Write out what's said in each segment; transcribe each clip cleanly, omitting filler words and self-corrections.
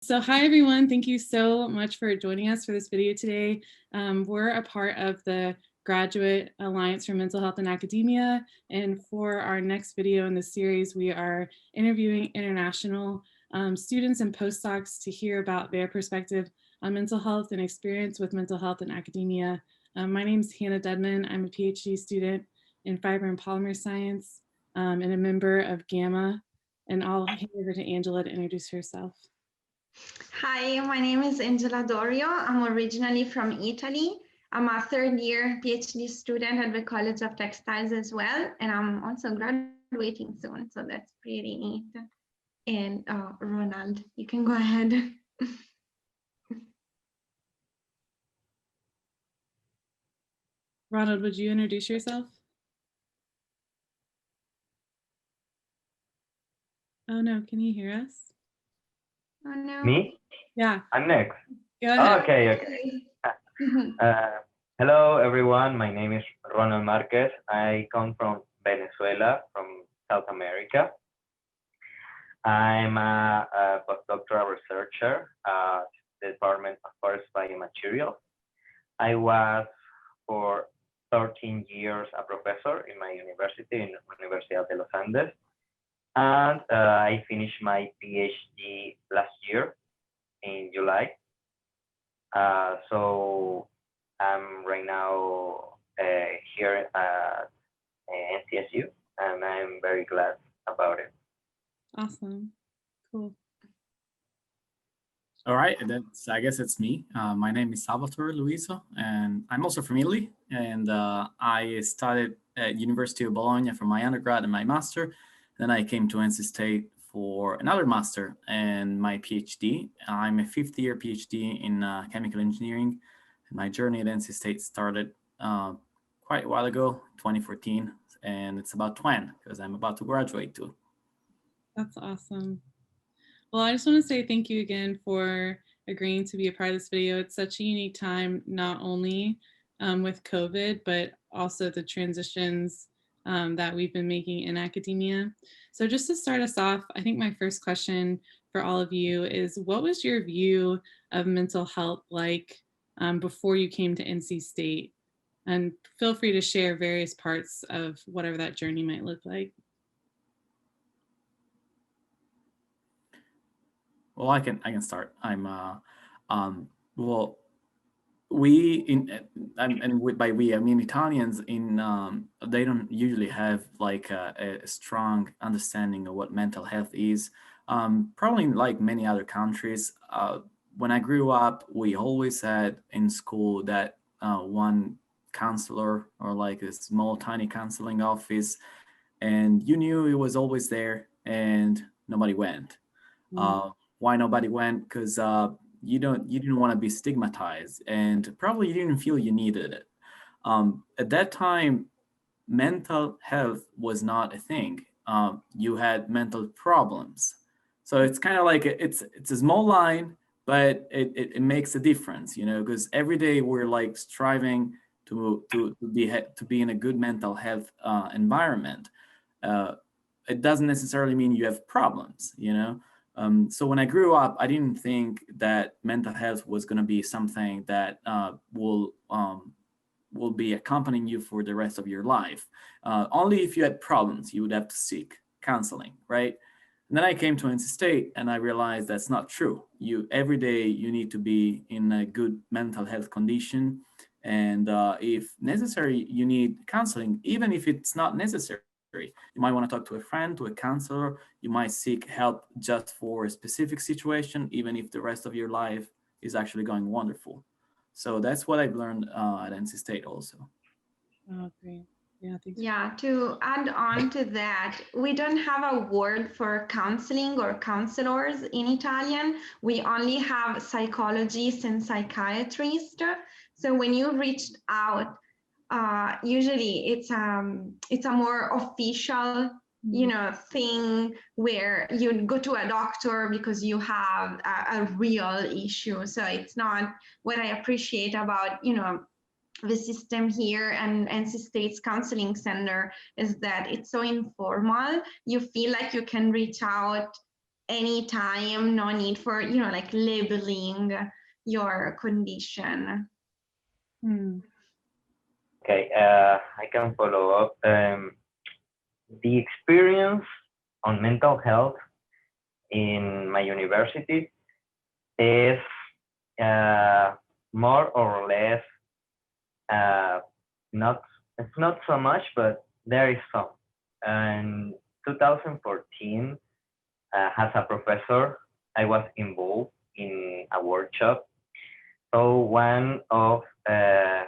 So hi everyone, thank you so much for joining us for this video today. We're a part of the Graduate Alliance for Mental Health in Academia, and for our next video in the series, we are interviewing international students and postdocs to hear about their perspective on mental health and experience with mental health in academia. My name is Hannah Dudman. I'm a PhD student in fiber and polymer science and a member of GAMHA, and I'll hand over to Angela to introduce herself. Hi, my name is Angela Dorio. I'm originally from Italy. I'm a third-year PhD student at the College of Textiles as well, and I'm also graduating soon, so that's pretty neat. And Ronald, you can go ahead. Ronald, would you introduce yourself? Oh no, can you hear us? Oh no. Me? Yeah. I'm next. Go ahead. Okay. Hello, everyone. My name is Ronald Marquez. I come from Venezuela, from South America. I'm a postdoctoral researcher at the Department of Forest Biomaterials. I was for 13 years a professor in my university, in Universidad de los Andes. And I finished my PhD last year in July. So I'm right now here at NCSU, and I'm very glad about it. Awesome. Cool. All right, and then so I guess it's me. My name is Salvatore Luiso, and I'm also from Italy. And I studied at University of Bologna for my undergrad and my master. Then I came to NC State for another master and my PhD. I'm a fifth-year PhD in chemical engineering. And my journey at NC State started quite a while ago, 2014, and it's about 20 because I'm about to graduate too. That's awesome. Well, I just want to say thank you again for agreeing to be a part of this video. It's such a unique time, not only with COVID, but also the transitions that we've been making in academia. So just to start us off, I think my first question for all of you is, what was your view of mental health like before you came to NC State? And feel free to share various parts of whatever that journey might look like. Well, I can start. I'm well, we in and by we I mean Italians in they don't usually have like a strong understanding of what mental health is. Probably like many other countries. When I grew up, we always had in school that one counselor or like a small tiny counseling office, and you knew it was always there, and nobody went. Why nobody went? Because you didn't want to be stigmatized, and probably you didn't feel you needed it. At that time, mental health was not a thing. You had mental problems, so it's kind of like it's a small line, but it makes a difference, you know, because every day we're like striving to be in a good mental health environment. It doesn't necessarily mean you have problems, you know. So when I grew up, I didn't think that mental health was going to be something that will be accompanying you for the rest of your life. Only if you had problems, you would have to seek counseling, right? And then I came to NC State and I realized that's not true. Every day you need to be in a good mental health condition. And if necessary, you need counseling, even if it's not necessary. You might want to talk to a friend, to a counselor. You might seek help just for a specific situation, even if the rest of your life is actually going wonderful. So that's what I've learned at NC State also. Oh, great. Yeah, thanks. Yeah, to add on to that, we don't have a word for counseling or counselors in Italian. We only have psychologists and psychiatrists. So when you reached out, usually it's a more official, you know, thing where you go to a doctor because you have a real issue. So it's not what I appreciate about, you know, the system here and NC State's counseling center is that it's so informal. You feel like you can reach out anytime, no need for, like labeling your condition. Okay, I can follow up. The experience on mental health in my university is more or less not, it's not so much, but there is some. In 2014, as a professor, I was involved in a workshop. So one of the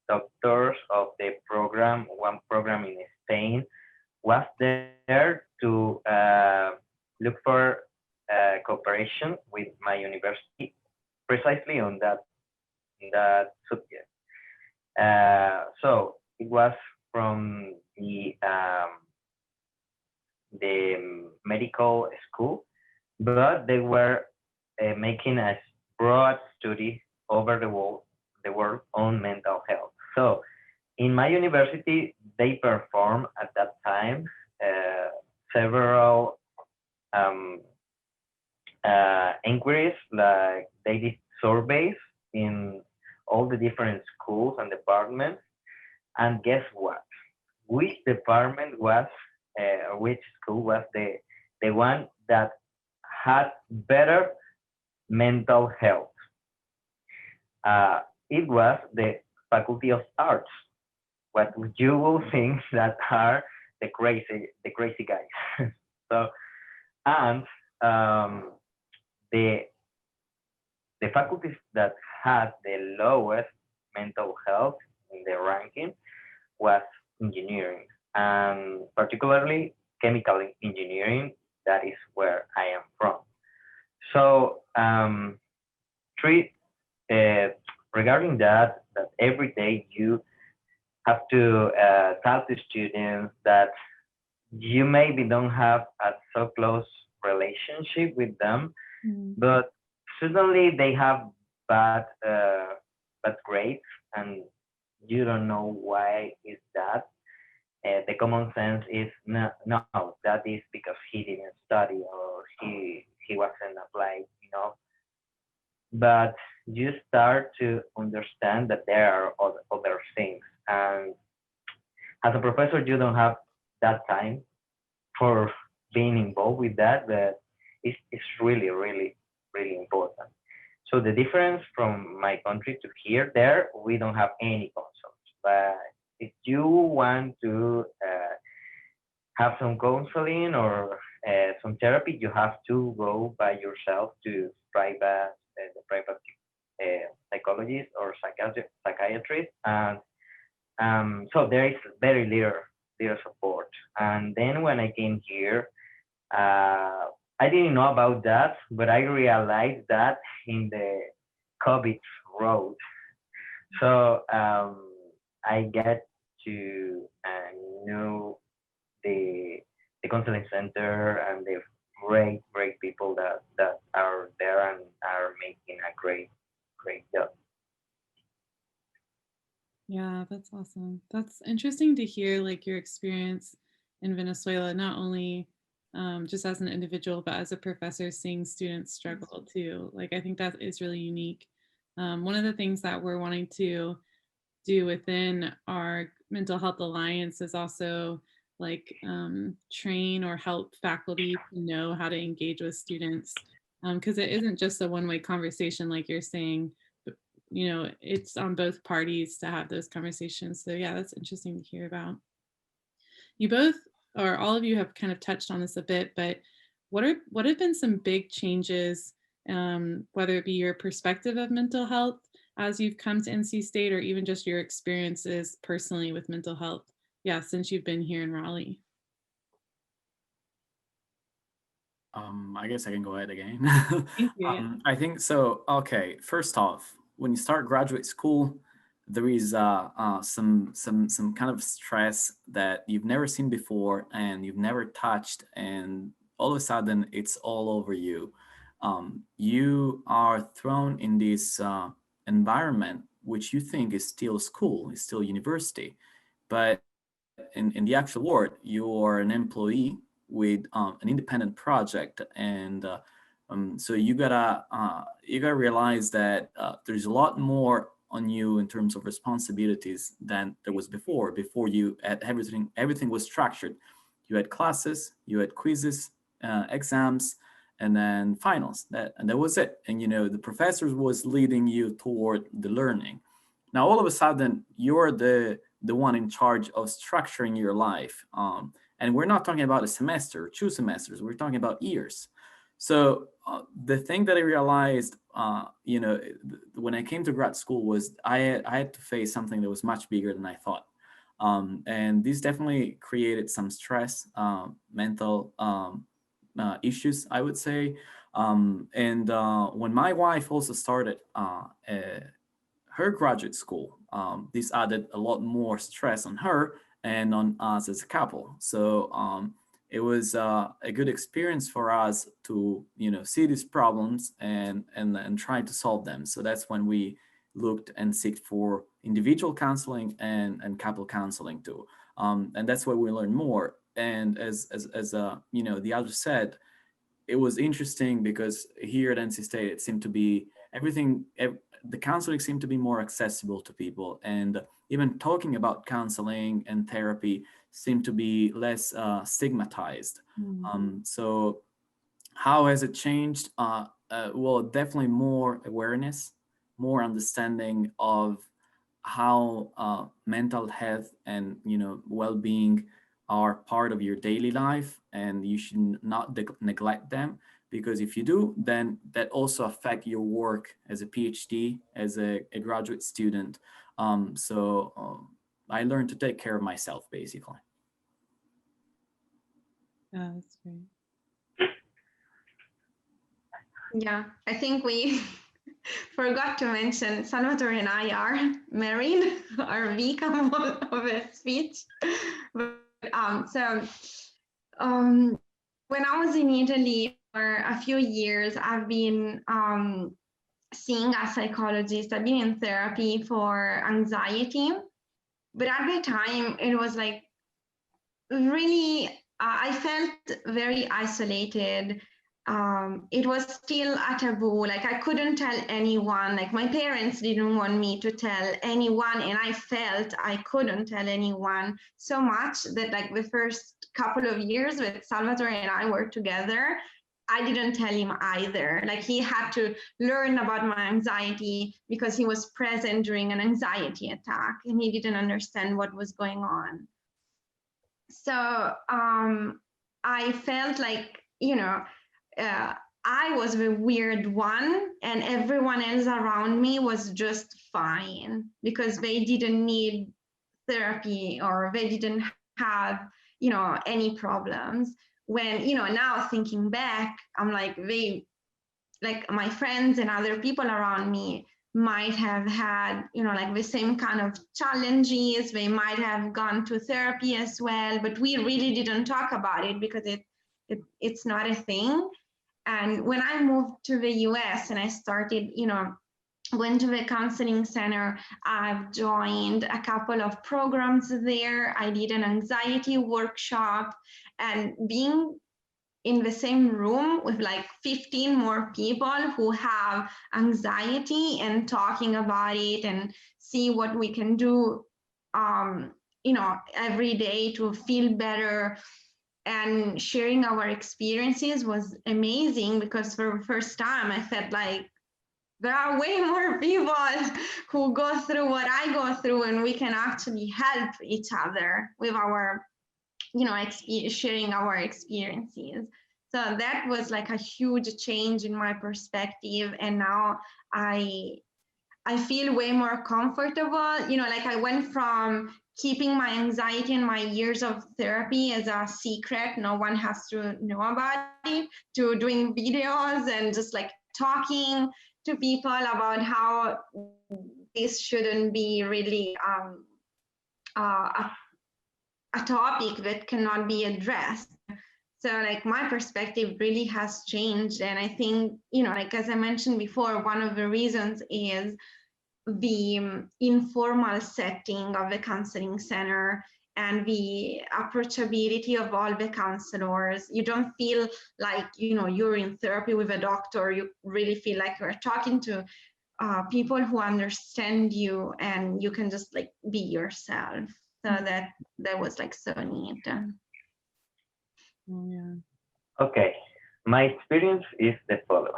doctors of the program, one program in Spain, was there to look for cooperation with my university precisely on that subject. So it was from the medical school, but they were making a broad study over the world on mental health. So in my university, they performed at that time several inquiries, like they did surveys in all the different schools and departments. And guess what? Which department was, which school was the one that had better mental health? It was the Faculty of Arts. What you will think that are the crazy guys. So, and the faculties that had the lowest mental health in the ranking was engineering, and particularly chemical engineering. That is where I am from. So, regarding that every day you have to talk to students that you maybe don't have a so close relationship with them, but suddenly they have bad grades, and you don't know why is that. The common sense is no, that is because he didn't study or he wasn't applied, But you start to understand that there are other things, and as a professor, you don't have that time for being involved with that, but it's really, really, really important. So the difference from my country to here, there, we don't have any consults. But if you want to have some counseling or some therapy, you have to go by yourself to the private psychologist or psychiatrist, and so there is very little support. And then when I came here, I didn't know about that, but I realized that in the COVID road. So I get to know the counseling center and the great people that are there and are making a great job. Yeah, that's awesome. That's interesting to hear, like, your experience in Venezuela, not only just as an individual, but as a professor, seeing students struggle too. Like, I think that is really unique. One of the things that we're wanting to do within our mental health alliance is also like train or help faculty to know how to engage with students, because it isn't just a one-way conversation like you're saying, but it's on both parties to have those conversations. So yeah, that's interesting to hear about. You both, or all of you, have kind of touched on this a bit, but what have been some big changes, whether it be your perspective of mental health as you've come to NC State, or even just your experiences personally with mental health, since you've been here in Raleigh? I guess I can go ahead again. Thank you. I think so. Okay, first off, when you start graduate school, there is some kind of stress that you've never seen before and you've never touched, and all of a sudden it's all over you. You are thrown in this environment which you think is still school, is still university, but in the actual world, you're an employee with an independent project, and so you gotta realize that there's a lot more on you in terms of responsibilities than there was before. Before, you had everything was structured. You had classes, you had quizzes, exams, and then finals. And that was it. And the professors was leading you toward the learning. Now all of a sudden you're the one in charge of structuring your life. And we're not talking about a semester, 2 semesters. We're talking about years. So the thing that I realized, when I came to grad school was I had to face something that was much bigger than I thought. And this definitely created some stress, mental issues, I would say. And when my wife also started her graduate school, this added a lot more stress on her and on us as a couple. So it was a good experience for us to see these problems and try to solve them. So that's when we looked and seeked for individual counseling and couple counseling too. And that's where we learn more. And as the other said, it was interesting because here at NC State, it seemed to be the counseling seemed to be more accessible to people. And even talking about counseling and therapy seemed to be less stigmatized. So how has it changed? Well, definitely more awareness, more understanding of how mental health and well-being are part of your daily life, and you should not neglect them, because if you do, then that also affect your work as a PhD, as a graduate student. I learned to take care of myself, basically. Yeah, that's great. Yeah, I think we forgot to mention Salvatore and I are married, our become of a speech. But, when I was in Italy for a few years, I've been seeing a psychologist. I've been in therapy for anxiety. But at the time, it was like really, I felt very isolated. It was still a taboo. Like I couldn't tell anyone, like my parents didn't want me to tell anyone, and I felt I couldn't tell anyone so much that like the first couple of years with Salvatore and I were together, I didn't tell him either. Like he had to learn about my anxiety because he was present during an anxiety attack and he didn't understand what was going on. So I felt like, I was the weird one and everyone else around me was just fine because they didn't need therapy or they didn't have, any problems. When, now thinking back, I'm like, my friends and other people around me might have had, like the same kind of challenges. They might have gone to therapy as well, but we really didn't talk about it because it's not a thing. And when I moved to the US and I started, went to the counseling center, I've joined a couple of programs there. I did an anxiety workshop, and being in the same room with like 15 more people who have anxiety and talking about it and see what we can do, every day to feel better, and sharing our experiences was amazing because for the first time I felt like there are way more people who go through what I go through, and we can actually help each other with our, sharing our experiences. So that was like a huge change in my perspective. And now I feel way more comfortable. I went from keeping my anxiety and my years of therapy as a secret, no one has to know about it, to doing videos and just like talking to people about how this shouldn't be really a topic that cannot be addressed. So like my perspective really has changed. And I think, as I mentioned before, one of the reasons is the informal setting of the counseling center and the approachability of all the counselors. You don't feel like, you know, you're in therapy with a doctor. You really feel like you're talking to people who understand you, and you can just like be yourself. So that was like so neat. Oh, yeah. Okay, my experience is the following.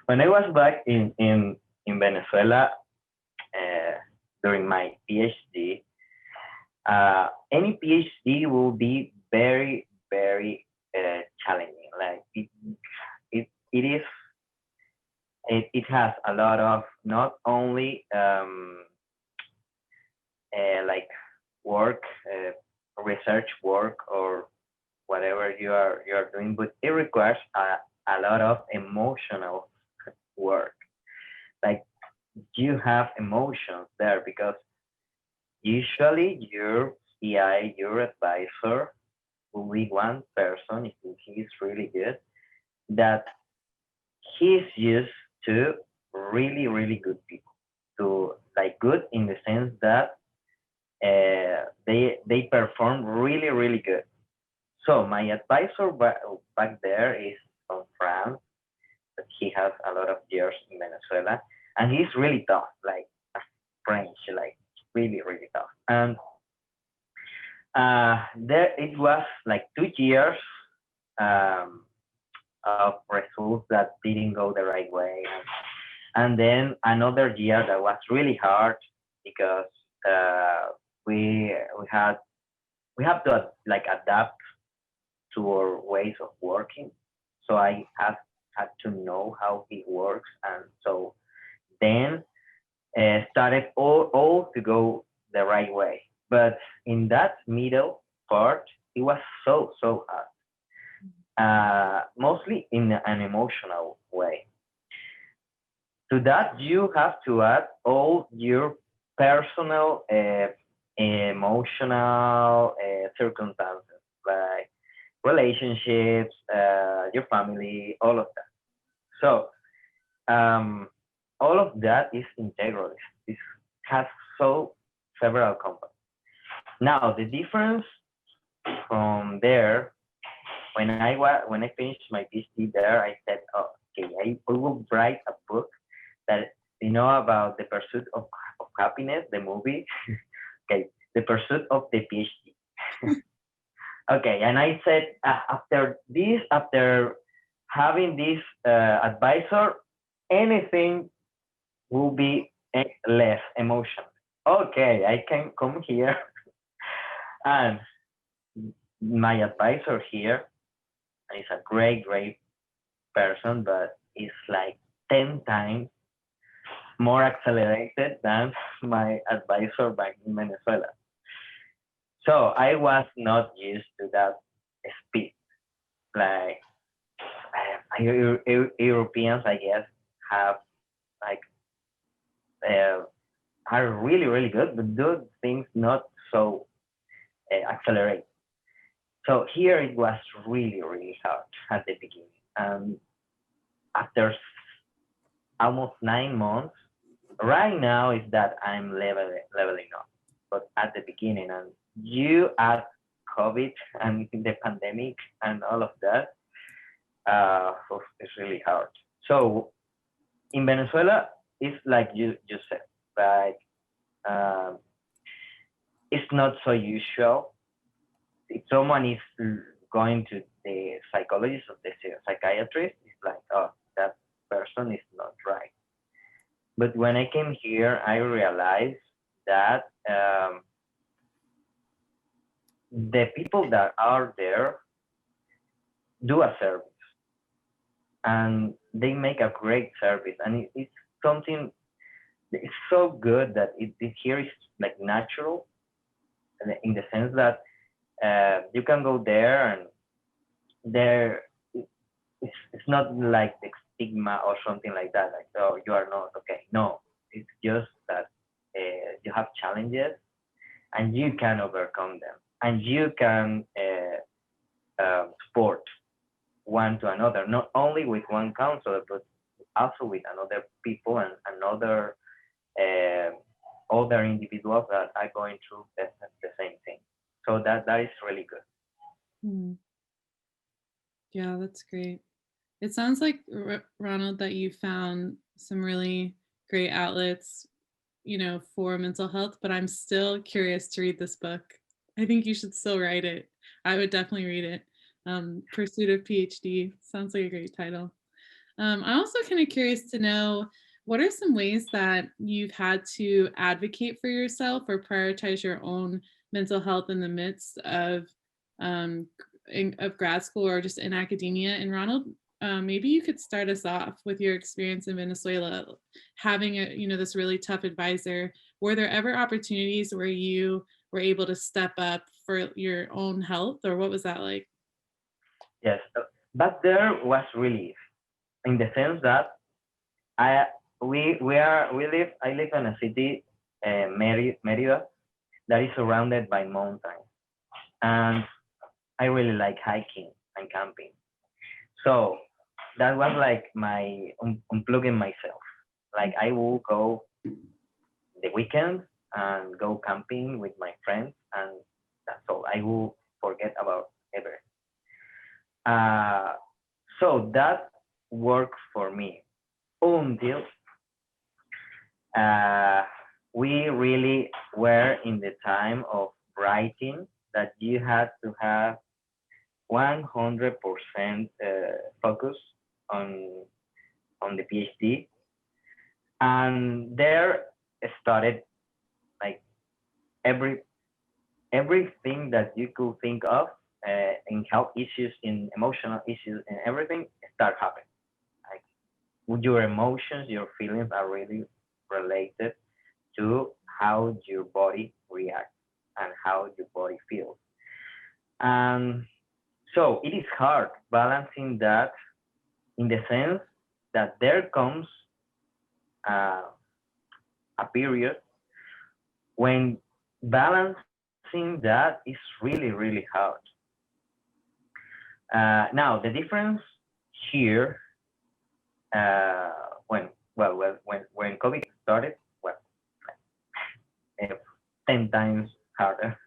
When I was back in Venezuela during my PhD, any PhD will be very, very challenging. Like it has a lot of not only like work, research work, or whatever you are doing, but it requires a lot of emotional work. Like you have emotions there because usually your PI, your advisor, will be one person if he's really good, that he's used to really, really good people. To like good in the sense that they perform really, really good. So my advisor back there is from France, but he has a lot of years in Venezuela, and he's really tough, like French, like really, really tough. And there it was like 2 years of results that didn't go the right way, and then another year that was really hard because we have to like adapt to our ways of working. So I have had to know how it works, and so then started all to go the right way. But in that middle part, it was so hard, mostly in an emotional way. To that, you have to add all your personal, emotional circumstances, like relationships, your family, all of that. So all of that is integral. It has several components. Now the difference from there, when I finished my PhD there, I said, oh, okay, I will write a book that about the pursuit of happiness, the movie. Okay, the pursuit of the PhD. Okay, and I said after having this advisor, anything will be less emotional. Okay, I can come here, and my advisor here is a great person, but it's like 10 times more accelerated than my advisor back in Venezuela. So I was not used to that speed. Like Europeans, I guess, have like are really, really good, but do things not so accelerate. So here it was really, really hard at the beginning. After almost 9 months, right now is that I'm leveling up. But at the beginning, and you add COVID and the pandemic and all of that, it's really hard. So in Venezuela, it's like you said, like it's not so usual. If someone is going to the psychologist or the psychiatrist, it's like, oh, that person is not right. But when I came here, I realized that the people that are there do a service, and they make a great service, and it's something. It's so good that it here is like natural, in the sense that you can go there and there it's not like the stigma or something like that, like, oh, you are not okay. No, it's just that you have challenges and you can overcome them, and you can support one to another, not only with one counselor, but also with another people and another other individuals that are going through the same thing. So that is really good. Mm. Yeah, that's great. It sounds like, Ronald, that you found some really great outlets, for mental health, but I'm still curious to read this book. I think you should still write it. I would definitely read it. Pursuit of PhD sounds like a great title. I'm also kind of curious to know, what are some ways that you've had to advocate for yourself or prioritize your own mental health in the midst of grad school or just in academia? And Ronald, maybe you could start us off with your experience in Venezuela, having this really tough advisor. Were there ever opportunities where you were able to step up for your own health, or what was that like? Yes, but there was relief in the sense that I live in a city, Merida, that is surrounded by mountains, and I really like hiking and camping. So that was like my unplugging myself. Like I will go the weekend and go camping with my friends, and that's all. I will forget about everything. So that worked for me until we really were in the time of writing that you had to have 100% focus on the PhD, and there started like everything that you could think of in health issues, in emotional issues, and everything start happening. Like your emotions, your feelings are really related to how your body reacts and how your body feels. And so it is hard balancing that in the sense that there comes a period when balancing that is really, really hard. Now, the difference here, when COVID started, well, uh, 10 times harder.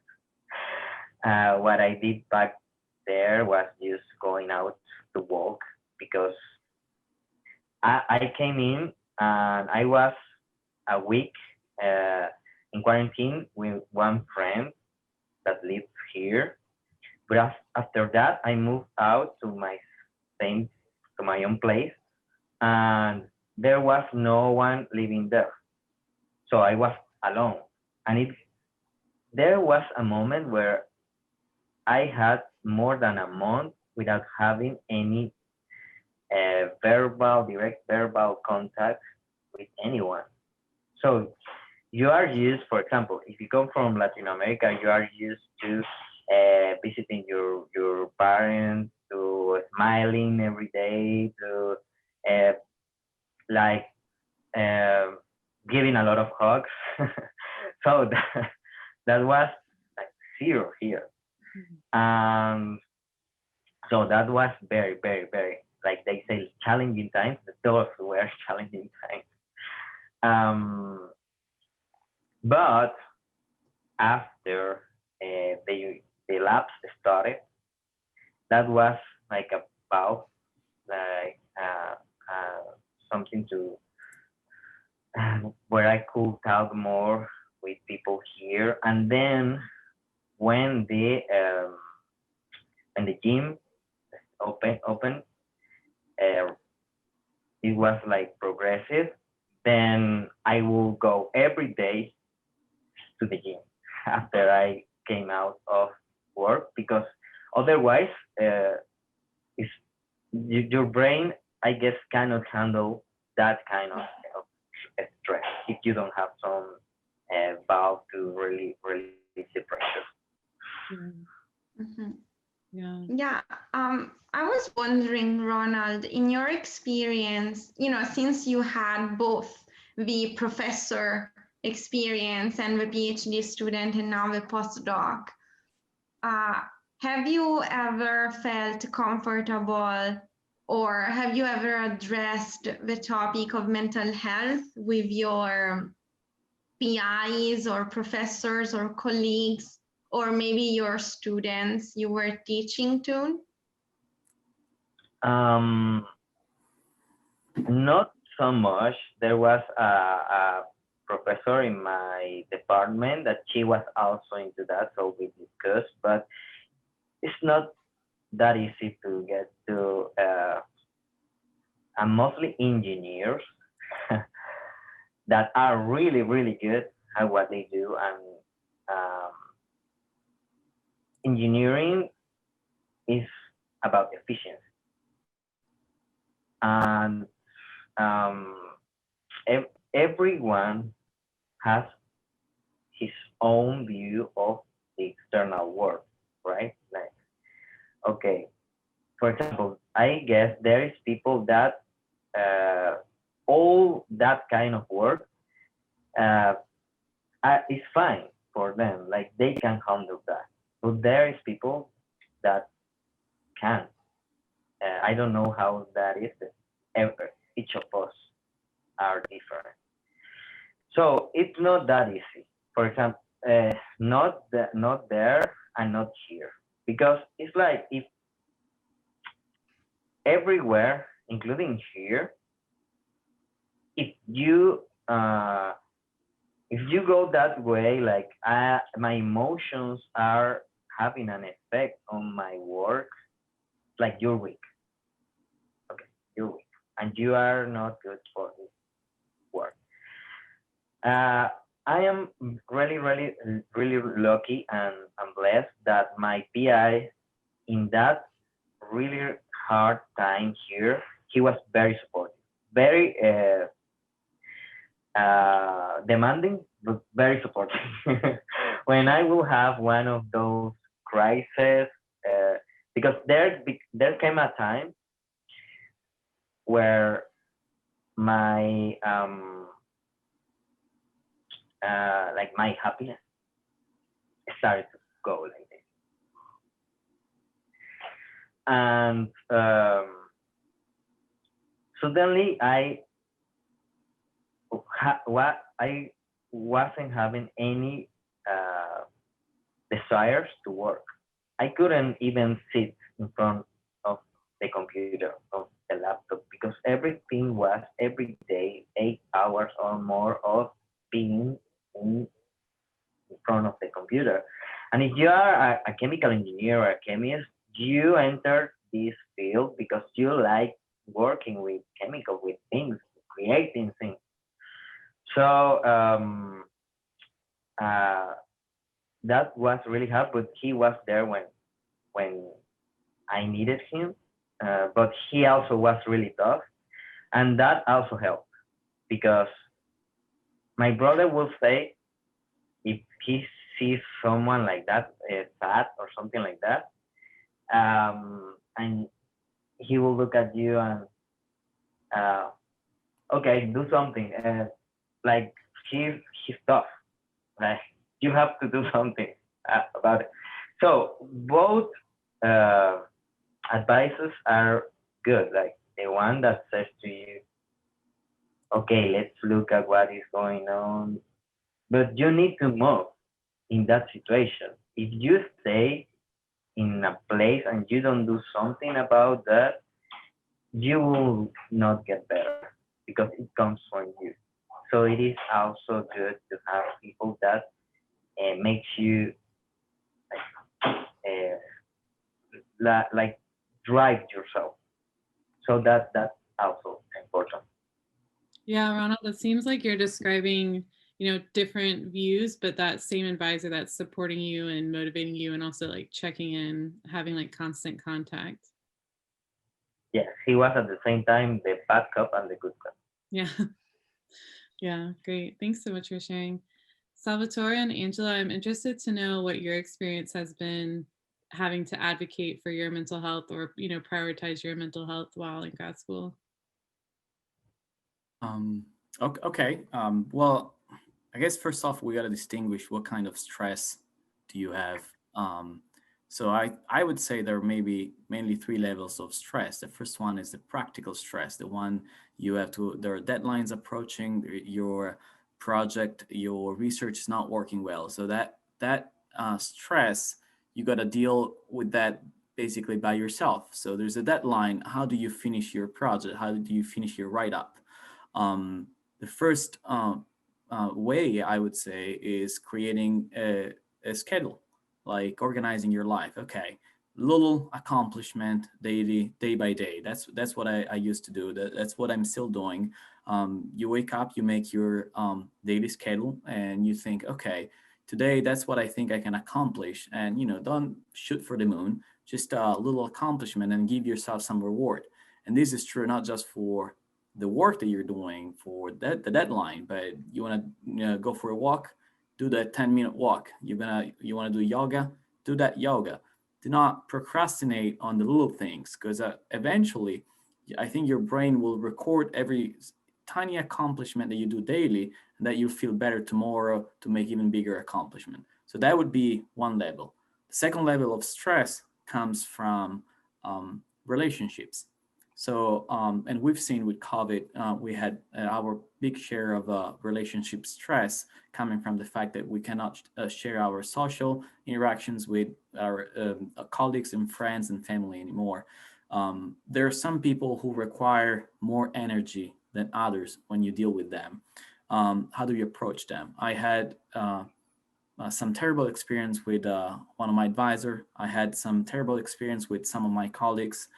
What I did back there was just going out to walk because I came in and I was a week in quarantine with one friend that lives here. But after that, I moved out to my own place, and there was no one living there. So I was alone. And there was a moment where I had more than a month without having any direct verbal contact with anyone. So you are used, for example, if you come from Latin America, you are used to visiting your parents, to smiling every day, to uh, like uh, giving a lot of hugs. So that was like zero here. Um, so that was very, very, very, like they say, challenging times. Those were challenging times. But after the labs started, that was like about like something to where I could talk more with people here. And then when the gym open, it was like progressive. Then I will go every day to the gym after I came out of work, because otherwise if your brain, I guess, cannot handle that kind of stress if you don't have some valve to really release the pressure. Mm-hmm. Yeah. Yeah. I was wondering, Ronald, in your experience, since you had both the professor experience and the PhD student and now the postdoc, have you ever felt comfortable, or have you ever addressed the topic of mental health with your PIs or professors or colleagues, or maybe your students you were teaching to? Not so much. There was a professor in my department that she was also into that, so we discussed, but it's not that easy to get to. And mostly engineers that are really, really good at what they do. And um, engineering is about efficiency. And um, everyone has his own view of the external world, right? Like, okay, for example, I guess there is people that all that kind of work uh, is fine for them. Like they can handle that. But there is people that can't. I don't know how that is. Ever, each of us are different. So it's not that easy. For example, not there and not here, because it's like if everywhere, including here, if you uh, if you go that way, like my emotions are having an effect on my work, like you're weak. Okay, you're weak, and you are not good for this work. Uh, I am really, really, really lucky and blessed that my PI in that really hard time here, he was very supportive, very demanding, but very supportive. When I will have one of those crises, because there came a time where my like my happiness started to go like this, and suddenly I wasn't having any desires to work. I couldn't even sit in front of the computer, of the laptop, because everything was every day 8 hours or more of being in front of the computer. And if you are a chemical engineer or a chemist, you enter this field because you like working with chemical, with things, creating things. So uh, that was really hard, but he was there when I needed him. But he also was really tough, and that also helped because my brother will say if he sees someone like that, fat or something like that, and he will look at you and uh, okay, do something. Like he's tough. Like you have to do something about it. So both uh, advices are good. Like the one that says to you, okay, let's look at what is going on, but you need to move in that situation. If you stay in a place and you don't do something about that, you will not get better because it comes from you. So it is also good to have people that makes you like drive yourself. So that's also important. Yeah, Ronald, it seems like you're describing, different views, but that same advisor that's supporting you and motivating you and also like checking in, having like constant contact. Yes, he was at the same time the bad cop and the good cop. Yeah. Yeah, great. Thanks so much for sharing. Salvatore and Angela, I'm interested to know what your experience has been having to advocate for your mental health or, prioritize your mental health while in grad school. Okay. Well, I guess first off, we got to distinguish what kind of stress do you have. So I would say there may be mainly three levels of stress. The first one is the practical stress, the one you have to, there are deadlines approaching, you're project, your research is not working well. So that stress, you got to deal with that basically by yourself. So there's a deadline. How do you finish your project? How do you finish your write-up? The first way, I would say, is creating a schedule, like organizing your life. Okay, little accomplishment daily, day by day. That's what I used to do. That's what I'm still doing. You wake up, you make your daily schedule, and you think, okay, today that's what I think I can accomplish. And don't shoot for the moon. Just a little accomplishment, and give yourself some reward. And this is true not just for the work that you're doing for the deadline, but you want to go for a walk, do that 10-minute walk. You want to do yoga, do that yoga. Do not procrastinate on the little things, because eventually I think your brain will record every tiny accomplishment that you do daily, and that you feel better tomorrow to make even bigger accomplishment. So that would be one level. The second level of stress comes from relationships. So, and we've seen with COVID, we had our big share of relationship stress coming from the fact that we cannot share our social interactions with our colleagues and friends and family anymore. There are some people who require more energy than others when you deal with them. How do you approach them? I had some terrible experience with one of my advisors. I had some terrible experience with some of my colleagues.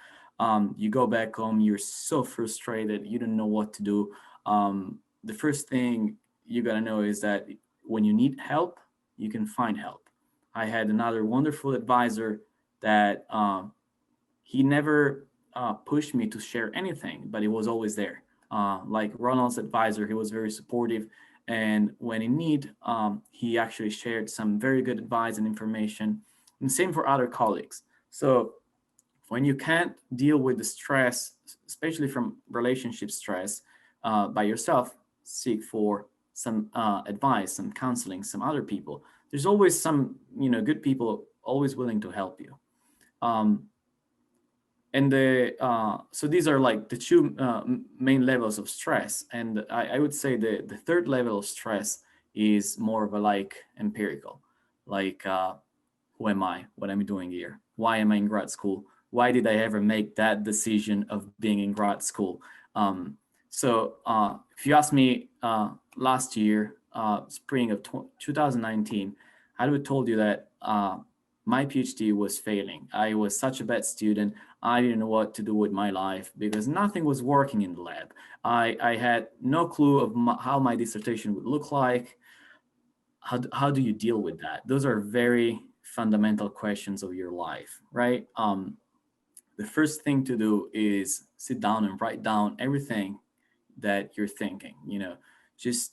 You go back home, you're so frustrated, you don't know what to do. The first thing you gotta know is that when you need help, you can find help. I had another wonderful advisor that he never pushed me to share anything, but he was always there. Like Ronald's advisor, he was very supportive. And when in need, he actually shared some very good advice and information. And same for other colleagues. So when you can't deal with the stress, especially from relationship stress, by yourself, seek for some advice, some counseling, some other people. There's always some, good people always willing to help you. So these are like the two main levels of stress. And I would say the third level of stress is more of a like empirical, like who am I? What am I doing here? Why am I in grad school? Why did I ever make that decision of being in grad school? So if you ask me last year, spring of 2019, I would have told you that my PhD was failing. I was such a bad student. I didn't know what to do with my life because nothing was working in the lab. I had no clue of how my dissertation would look like. How do you deal with that? Those are very fundamental questions of your life, right? The first thing to do is sit down and write down everything that you're thinking. Just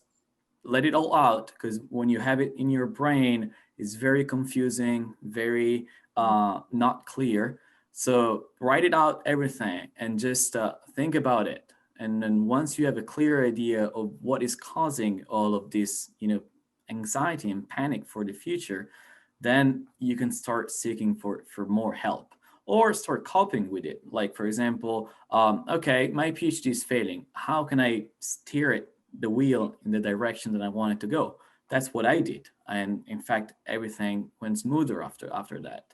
let it all out, because when you have it in your brain, it's very confusing, very not clear. So write it out, everything, and just think about it. And then once you have a clear idea of what is causing all of this, anxiety and panic for the future, then you can start seeking for more help or start coping with it. Like, for example, okay, my PhD is failing. How can I steer the wheel in the direction that I want it to go? That's what I did. And in fact, everything went smoother after that.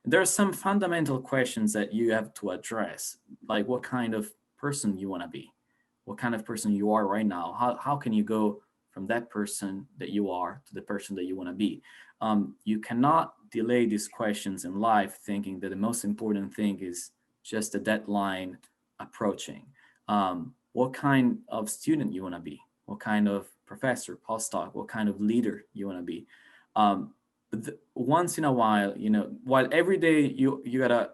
There are some fundamental questions that you have to address, like what kind of person you want to be, what kind of person you are right now. How can you go from that person that you are to the person that you want to be? You cannot delay these questions in life thinking that the most important thing is just a deadline approaching. What kind of student you want to be? What kind of professor, postdoc, what kind of leader you want to be? But once in a while, while every day you gotta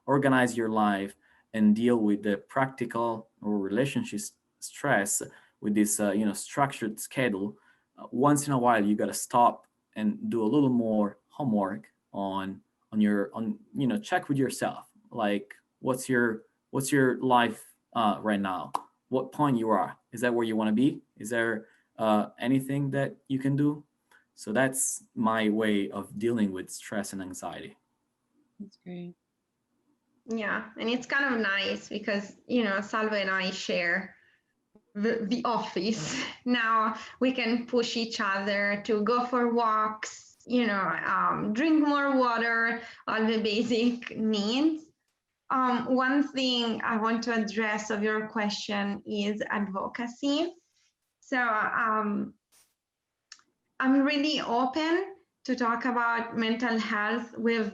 organize your life and deal with the practical or relationship stress with this structured schedule, once in a while you gotta stop and do a little more homework on check with yourself, like what's your life right now, what point you are. Is that where you want to be? Is there anything that you can do? So that's my way of dealing with stress and anxiety. That's great. Yeah, and it's kind of nice because Salve and I share the office. Now we can push each other to go for walks, drink more water, all the basic needs. One thing I want to address of your question is advocacy. So I'm really open to talk about mental health with,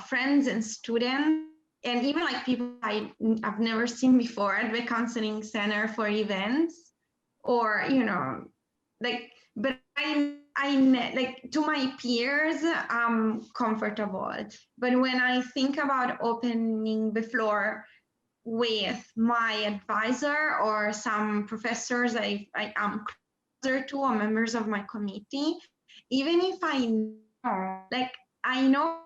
friends and students, and even like people I've never seen before at the counseling center for events, or, but like to my peers, I'm comfortable. But when I think about opening the floor with my advisor or some professors I am closer to, or members of my committee, even if I know, like I know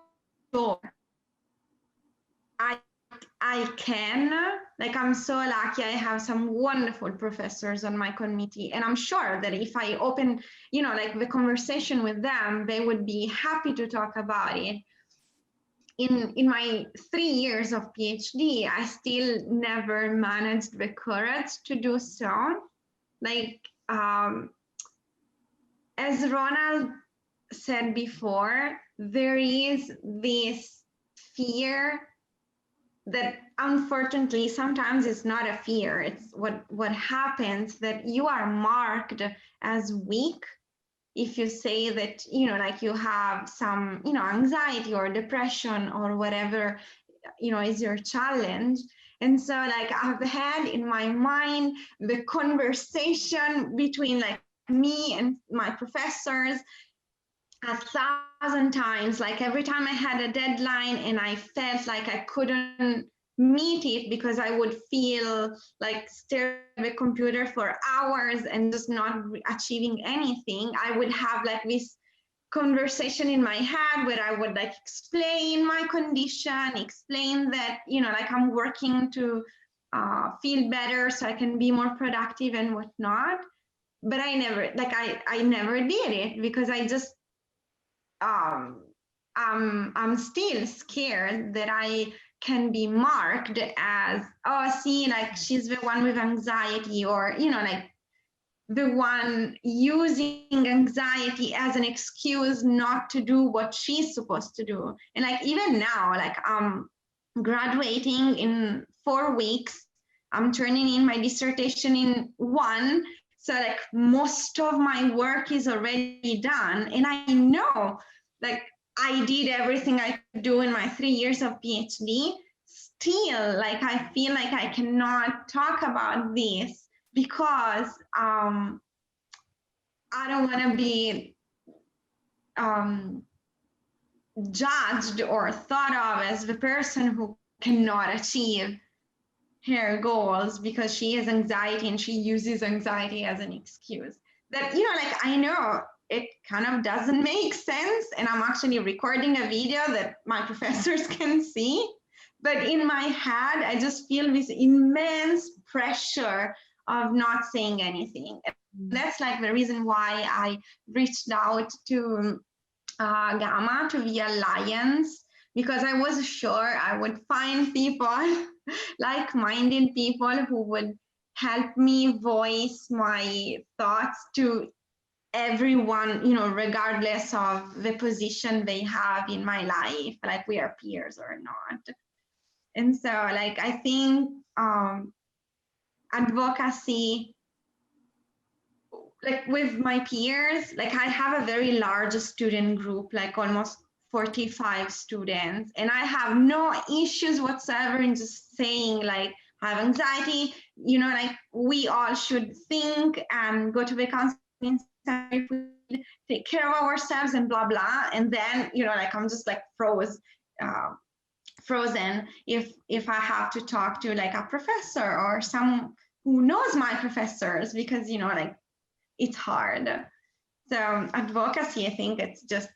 I can, like I'm so lucky I have some wonderful professors on my committee, and I'm sure that if I open, like the conversation with them, they would be happy to talk about it. In my 3 years of PhD, I still never managed the courage to do so. Like, as Ronald said before, there is this fear that unfortunately sometimes it's not a fear. It's what happens, that you are marked as weak if you say that, like you have some, anxiety or depression or whatever, is your challenge. And so like I've had in my mind the conversation between like me and my professors 1,000 times, like every time I had a deadline and I felt like I couldn't meet it because I would feel like staring at the computer for hours and just not achieving anything, I would have like this conversation in my head where I would like explain my condition, explain that, like I'm working to feel better so I can be more productive and whatnot. But I never, like I never did it because I just, I'm still scared that I can be marked as, oh, see, like she's the one with anxiety, or, like the one using anxiety as an excuse not to do what she's supposed to do. And like even now, like I'm graduating in 4 weeks, I'm turning in my dissertation in 1. So like most of my work is already done. And I know like I did everything I could do in my 3 years of PhD. Still, like I feel like I cannot talk about this because I don't want to be judged or thought of as the person who cannot achieve her goals because she has anxiety and she uses anxiety as an excuse. That, like I know it kind of doesn't make sense, and I'm actually recording a video that my professors can see, but in my head I just feel this immense pressure of not saying anything. That's like the reason why I reached out to GAMHA, to the Alliance, because I was sure I would find people, like-minded people who would help me voice my thoughts to everyone, regardless of the position they have in my life, like we are peers or not. And so like I think advocacy, like with my peers, like I have a very large student group, like almost 45 students, and I have no issues whatsoever in just saying like I have anxiety, like we all should think and go to the counseling center if we take care of ourselves and blah blah. And then like I'm just like frozen if I have to talk to like a professor or some who knows my professors, because like it's hard. So advocacy, I think it's just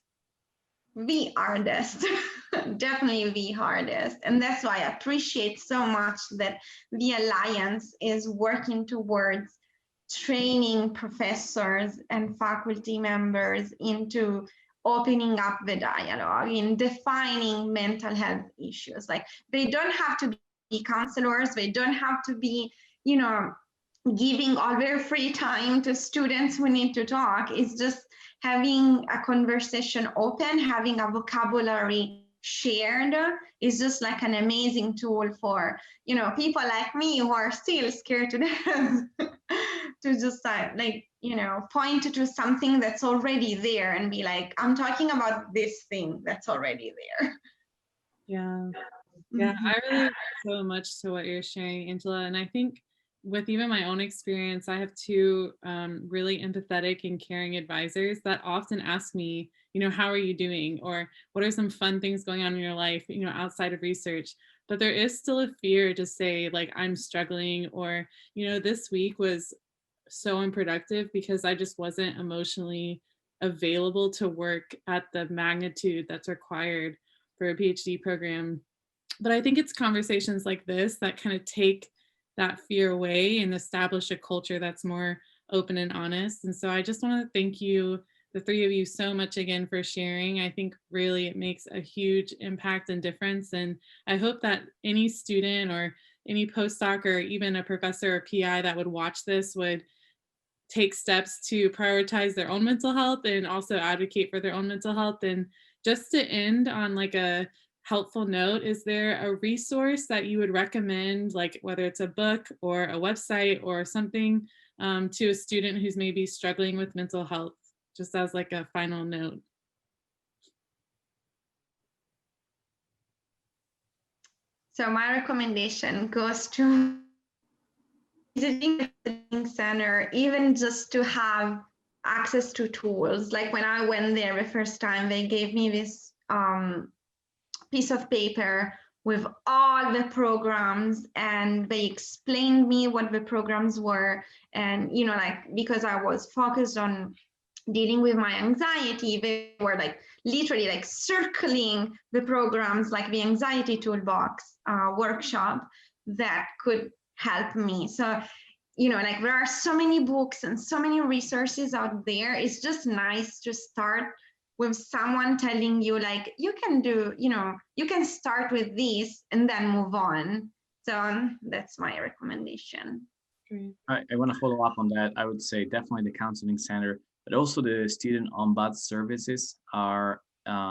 the hardest, definitely the hardest. And that's why I appreciate so much that the Alliance is working towards training professors and faculty members into opening up the dialogue, in defining mental health issues. Like they don't have to be counselors, they don't have to be, giving all their free time to students who need to talk. It's just having a conversation open, having a vocabulary shared is just like an amazing tool for, you know, people like me who are still scared to death to just like, you know, point to something that's already there and be like, I'm talking about this thing that's already there. Yeah. Yeah, I really so much to what you're sharing, Angela. And I think with even my own experience, I have two really empathetic and caring advisors that often ask me, you know, how are you doing? Or what are some fun things going on in your life, you know, outside of research? But there is still a fear to say, like, I'm struggling, or, you know, this week was so unproductive because I just wasn't emotionally available to work at the magnitude that's required for a PhD program. But I think it's conversations like this that kind of take that fear away and establish a culture that's more open and honest. And so I just want to thank you, the three of you, so much again for sharing. I think really it makes a huge impact and difference. And I hope that any student or any postdoc or even a professor or PI that would watch this would take steps to prioritize their own mental health and also advocate for their own mental health. And just to end on like a helpful note, is there a resource that you would recommend, like whether it's a book or a website or something, to a student who's maybe struggling with mental health, just as like a final note? So my recommendation goes to visiting the visiting center, even just to have access to tools. Like when I went there the first time, they gave me this piece of paper with all the programs, and they explained me what the programs were. And, you know, like, because I was focused on dealing with my anxiety, they were like literally like circling the programs, like the anxiety toolbox workshop that could help me. So, you know, like there are so many books and so many resources out there. It's just nice to start with someone telling you like, you can do, you know, you can start with this and then move on. So that's my recommendation. I want to follow up on that. I would say definitely the counseling center, but also the student ombuds services are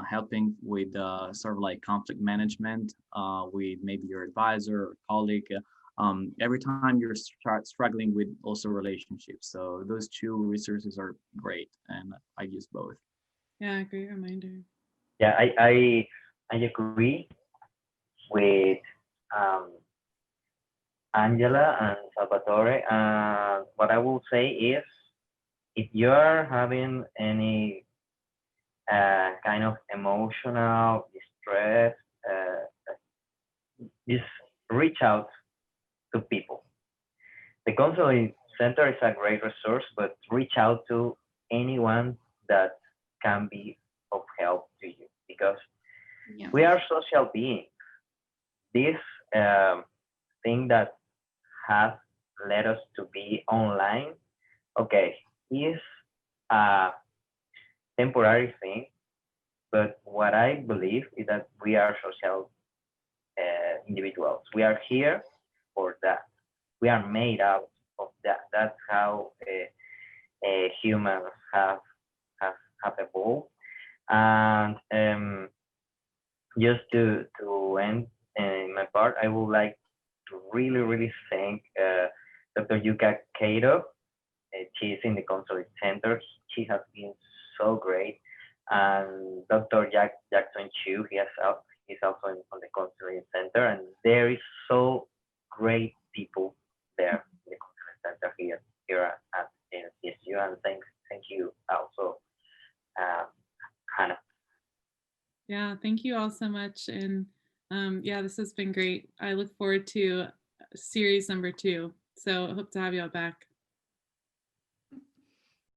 helping with sort of like conflict management with maybe your advisor or colleague. Every time you're struggling with also relationships. So those two resources are great, and I use both. Yeah, great reminder. Yeah, I agree with Angela and Salvatore. What I will say is, if you're having any kind of emotional distress, just reach out to people. The counseling center is a great resource, but reach out to anyone that can be of help to you, because Yeah. we are social beings. This thing that has led us to be online, okay, is a temporary thing, but what I believe is that we are social individuals. We are here for that. We are made out of that. That's how humans have evolved. And just to end in my part, I would like to really thank Dr. Yuka Kato. She's in the counseling center. She has been so great. And Dr. Jackson Chu, he's also on the counseling center. And there is so great people there in the counseling center here at NCSU. And thank you also, Hannah. Yeah, thank you all so much. And yeah, this has been great. I look forward to series number 2. So I hope to have you all back.